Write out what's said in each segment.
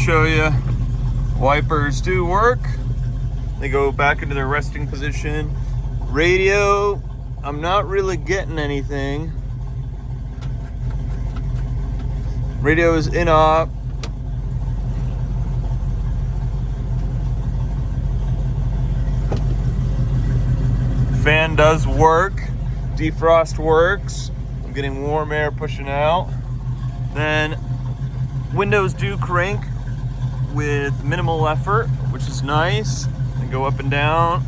show you. Wipers do work. They go back into their resting position. Radio, I'm not really getting anything. Radio is in op. Fan does work. Defrost works. I'm getting warm air pushing out. Then windows do crank with minimal effort, which is nice. They go up and down.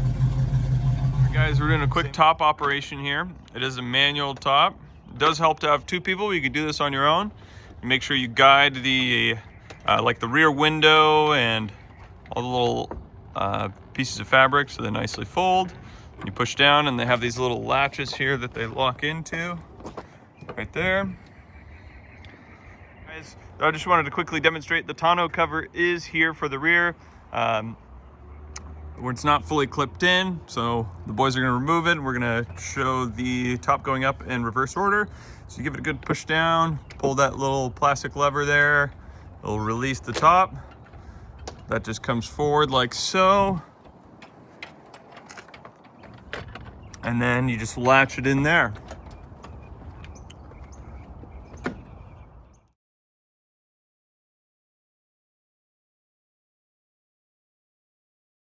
Guys, we're doing a quick top operation here. It is a manual top. It does help to have two people. You can do this on your own. You make sure you guide the like the rear window and all the little pieces of fabric so they nicely fold. You push down and they have these little latches here that they lock into right there. Guys, I just wanted to quickly demonstrate the tonneau cover is here for the rear. Where it's not fully clipped in, so the boys are going to remove it. We're going to show the top going up in reverse order. So you give it a good push down, pull that little plastic lever there, it'll release the top. That just comes forward like so, and then you just latch it in there.